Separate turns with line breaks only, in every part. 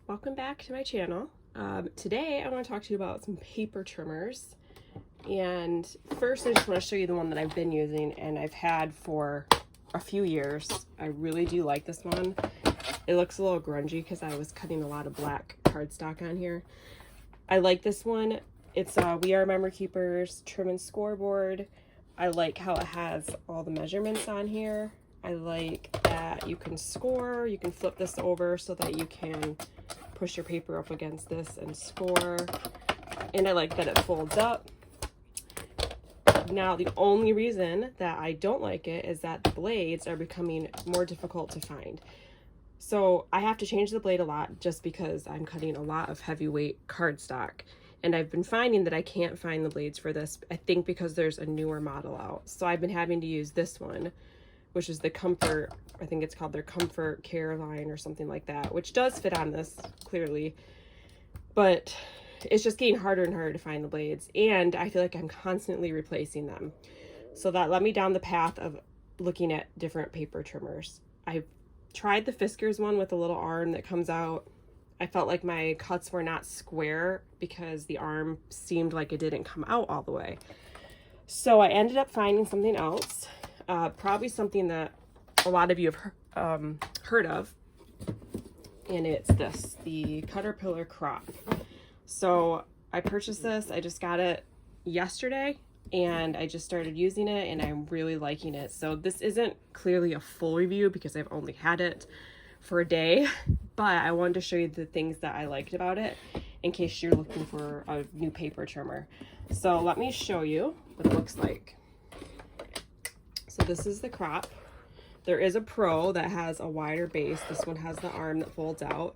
welcome back to my channel. Today I want to talk to you about some paper trimmers. And first I just want to show you the one that I've been using and I've had for a few years. I really do like this one. It looks a little grungy because I was cutting a lot of black cardstock on here. I like this one. It's We Are Memory Keepers Trim and Scoreboard. I like how it has all the measurements on here. I like that you can score, you can flip this over so that you can push your paper up against this and score. And I like that it folds up. Now, the only reason that I don't like it is that the blades are becoming more difficult to find. So I have to change the blade a lot just because I'm cutting a lot of heavyweight cardstock. And I've been finding that I can't find the blades for this, I think because there's a newer model out. So I've been having to use this one, which is the Comfort, I think it's called their Comfort Care line or something like that, which does fit on this clearly, but it's just getting harder and harder to find the blades, and I feel like I'm constantly replacing them. So that led me down the path of looking at different paper trimmers. I tried the Fiskars one with a little arm that comes out. I felt like my cuts were not square because the arm seemed like it didn't come out all the way. So I ended up finding something else. Probably something that a lot of you have heard of, and it's this, the Cutterpillar Crop. So I purchased this, I just got it yesterday, and I just started using it, and I'm really liking it. So this isn't clearly a full review because I've only had it for a day, but I wanted to show you the things that I liked about it in case you're looking for a new paper trimmer. So let me show you what it looks like. So this is the Crop. There is a Pro that has a wider base. This one has the arm that folds out.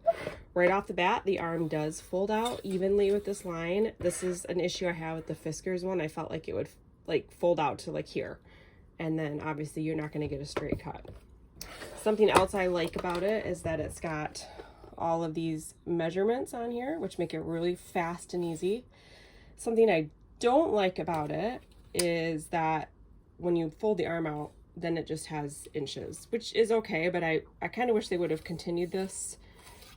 Right off the bat, the arm does fold out evenly with this line. This is an issue I have with the Fiskars one. I felt like it would like fold out to like here. And then obviously you're not going to get a straight cut. Something else I like about it is that it's got all of these measurements on here, which make it really fast and easy. Something I don't like about it is that when you fold the arm out, then it just has inches, which is okay, but I kind of wish they would have continued this.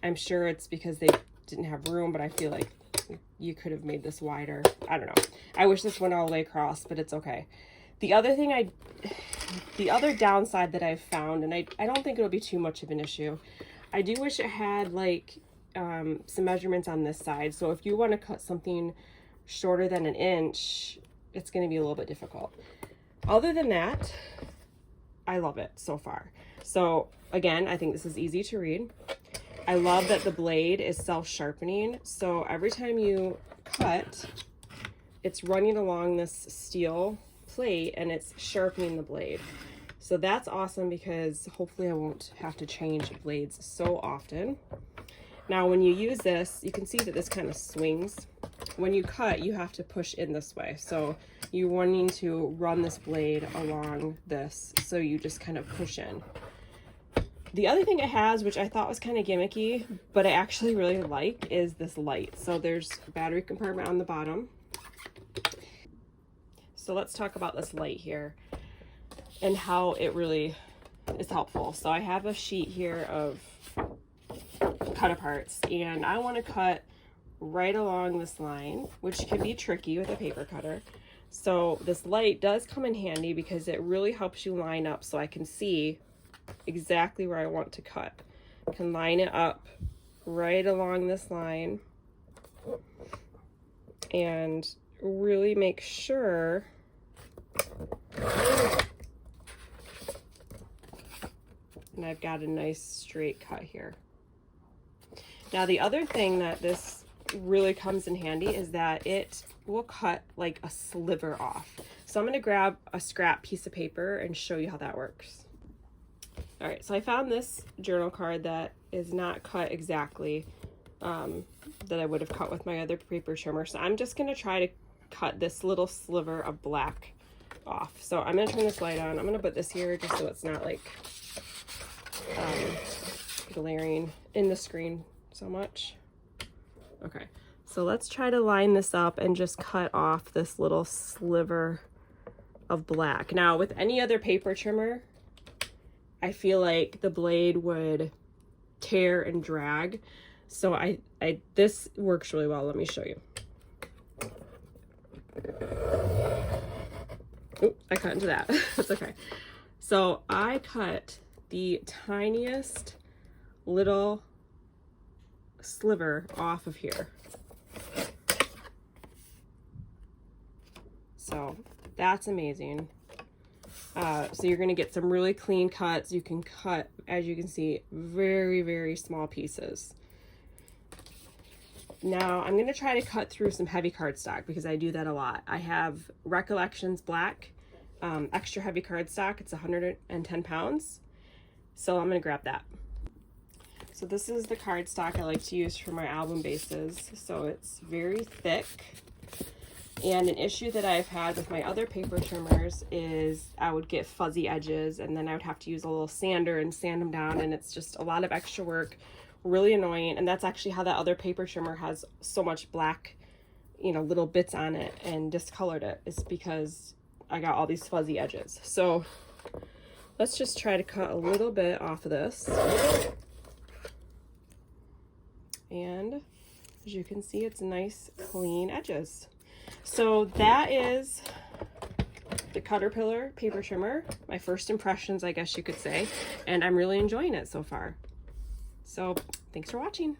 I'm sure it's because they didn't have room, but I feel like you could have made this wider. I don't know. I wish this went all the way across, but it's okay. The other downside that I've found, and I don't think it'll be too much of an issue, I do wish it had like some measurements on this side. So if you want to cut something shorter than 1 inch, it's going to be a little bit difficult. Other than that, I love it so far. So again, I think this is easy to read. I love that the blade is self-sharpening. So every time you cut, it's running along this steel plate and it's sharpening the blade. So that's awesome because hopefully I won't have to change blades so often. Now, when you use this, you can see that this kind of swings. When you cut, you have to push in this way. So you're wanting to run this blade along this, so you just kind of push in. The other thing it has, which I thought was kind of gimmicky, but I actually really like, is this light. So there's a battery compartment on the bottom. So let's talk about this light here and how it really is helpful. So I have a sheet here of cut aparts, and I want to cut right along this line, which can be tricky with a paper cutter. So this light does come in handy because it really helps you line up so I can see exactly where I want to cut. I can line it up right along this line and really make sure and I've got a nice straight cut here. Now, the other thing that this really comes in handy is that it will cut like a sliver off. So I'm going to grab a scrap piece of paper and show you how that works. All right, so I found this journal card that is not cut exactly that I would have cut with my other paper trimmer. So I'm just going to try to cut this little sliver of black off. So I'm going to turn this light on. I'm going to put this here just so it's not like glaring in the screen so much. Okay, so let's try to line this up and just cut off this little sliver of black. Now, with any other paper trimmer, I feel like the blade would tear and drag. So this works really well. Let me show you. Oop, I cut into that. That's okay. So I cut the tiniest little sliver off of here. So that's amazing. So you're going to get some really clean cuts. You can cut, as you can see, very, very small pieces. Now I'm going to try to cut through some heavy cardstock because I do that a lot. I have Recollections Black, extra heavy cardstock. It's 110 pounds. So I'm going to grab that. So this is the cardstock I like to use for my album bases. So it's very thick. And an issue that I've had with my other paper trimmers is I would get fuzzy edges and then I would have to use a little sander and sand them down, and it's just a lot of extra work, really annoying. And that's actually how that other paper trimmer has so much black, you know, little bits on it and discolored it, is because I got all these fuzzy edges. So let's just try to cut a little bit off of this. And as you can see, it's nice clean edges. So that is the Cutterpillar paper trimmer, my first impressions, I guess you could say, and I'm really enjoying it so far. So thanks for watching.